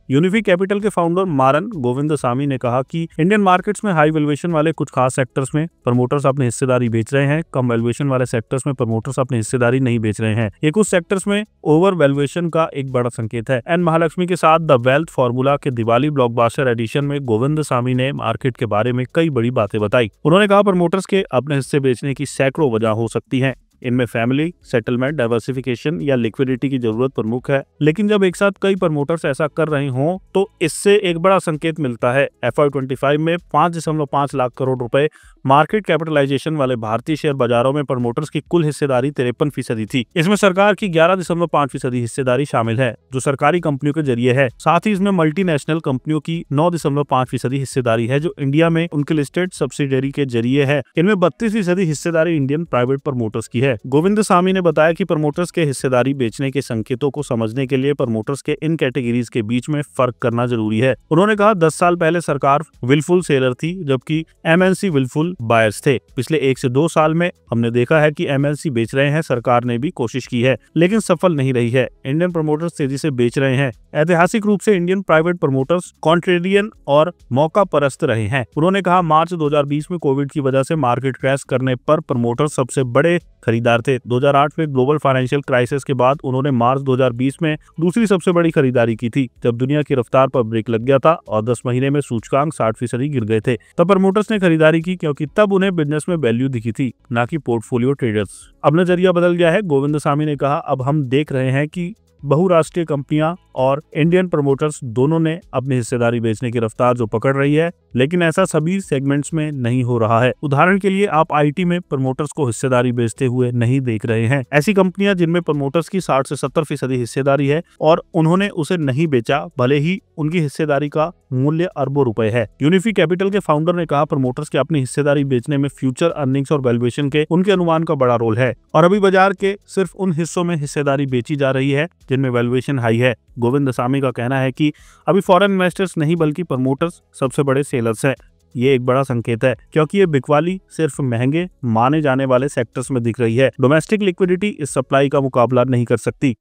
यूनिफी capital के founder मारन गोविंदसामी ने कहा कि इंडियन मार्केट्स में हाई वैल्यूएशन वाले कुछ खास सेक्टर्स में प्रमोटर्स अपनी हिस्सेदारी बेच रहे हैं, कम वैल्यूएशन वाले सेक्टर्स में प्रमोटर्स अपनी हिस्सेदारी नहीं बेच रहे हैं। ये कुछ सेक्टर्स में ओवर वैल्यूएशन का एक बड़ा संकेत है। एन महालक्ष्मी के साथ द वेल्थ फॉर्मूला के दिवाली ब्लॉकबस्टर एडिशन में गोविंदसामी ने मार्केट के बारे में कई बड़ी बातें बताई। उन्होंने कहा प्रमोटर्स के अपने हिस्से बेचने की सैकड़ों वजह हो सकती हैं। इनमें फैमिली, सेटलमेंट, डाइवर्सिफिकेशन या लिक्विडिटी की जरूरत प्रमुख है। लेकिन जब एक साथ कई प्रमोटर्स ऐसा कर रहे हों तो इससे एक बड़ा संकेत मिलता है। FY25 में 5.5 लाख करोड़ रुपए मार्केट कैपिटलाइजेशन वाले भारतीय शेयर बाजारों में प्रमोटर्स की कुल हिस्सेदारी 53% थी। इसमें सरकार की 11.5% हिस्सेदारी शामिल है जो सरकारी कंपनियों के जरिए है। साथ ही इसमें मल्टीनेशनल कंपनियों की 9.5% हिस्सेदारी है जो इंडिया में उनके लिस्टेड सब्सिडियरी के जरिए है। इनमें 32% हिस्सेदारी इंडियन प्राइवेट प्रमोटर्स की है। गोविंदसामी ने बताया कि प्रमोटर्स के हिस्सेदारी बेचने के संकेतों को समझने के लिए प्रमोटर्स के इन कैटेगरीज के बीच में फर्क करना जरूरी है। उन्होंने कहा 10 साल पहले सरकार विलफुल सेलर थी जबकि MNC विलफुल बायर्स थे। पिछले 1 से 2 साल में हमने देखा है कि MNC बेच रहे हैं। सरकार ने भी कोशिश की है लेकिन सफल नहीं रही है। इंडियन प्रमोटर्स तेजी से बेच रहे हैं। ऐतिहासिक रूप से इंडियन प्राइवेट प्रमोटर्स कॉन्ट्रेरियन और मौका परस्त रहे हैं। उन्होंने कहा मार्च 2020 में कोविड की वजह से मार्केट क्रैश करने पर प्रमोटर्स सबसे बड़े खरीदार थे। 2008 में ग्लोबल फाइनेंशियल क्राइसिस के बाद उन्होंने मार्च 2020 में दूसरी सबसे बड़ी खरीदारी की थी जब दुनिया की रफ्तार पर ब्रेक लग गया था और 10 महीने में सूचकांक 60% गिर गए थे। तब प्रमोटर्स ने खरीदारी की क्योंकि तब उन्हें बिजनेस में वैल्यू दिखी थी, ना कि पोर्टफोलियो ट्रेडर्स। अब नजरिया बदल गया है। गोविंदसामी ने कहा अब हम देख रहे हैं कि बहुराष्ट्रीय कंपनियां और इंडियन प्रमोटर्स दोनों ने अपनी हिस्सेदारी बेचने की रफ्तार जो पकड़ रही है, लेकिन ऐसा सभी सेगमेंट्स में नहीं हो रहा है। उदाहरण के लिए आप IT में प्रमोटर्स को हिस्सेदारी बेचते हुए नहीं देख रहे हैं। ऐसी कंपनियां जिनमें प्रमोटर्स की 60 से 70% हिस्सेदारी है और उन्होंने उसे नहीं बेचा भले ही उनकी हिस्सेदारी का मूल्य अरबों रुपए है। यूनिफी कैपिटल के फाउंडर ने कहा प्रमोटर्स के अपनी हिस्सेदारी बेचने में फ्यूचर अर्निंग्स और वैल्यूएशन के उनके अनुमान का बड़ा रोल है और अभी बाजार के सिर्फ उन हिस्सों में हिस्सेदारी बेची जा रही है जिनमें वैल्यूएशन हाई है। गोविंदसामी का कहना है कि अभी फॉरेन इन्वेस्टर्स नहीं बल्कि प्रमोटर्स सबसे बड़े सेलर्स हैं। ये एक बड़ा संकेत है क्योंकि ये बिकवाली सिर्फ महंगे माने जाने वाले सेक्टर्स में दिख रही है। डोमेस्टिक लिक्विडिटी इस सप्लाई का मुकाबला नहीं कर सकती।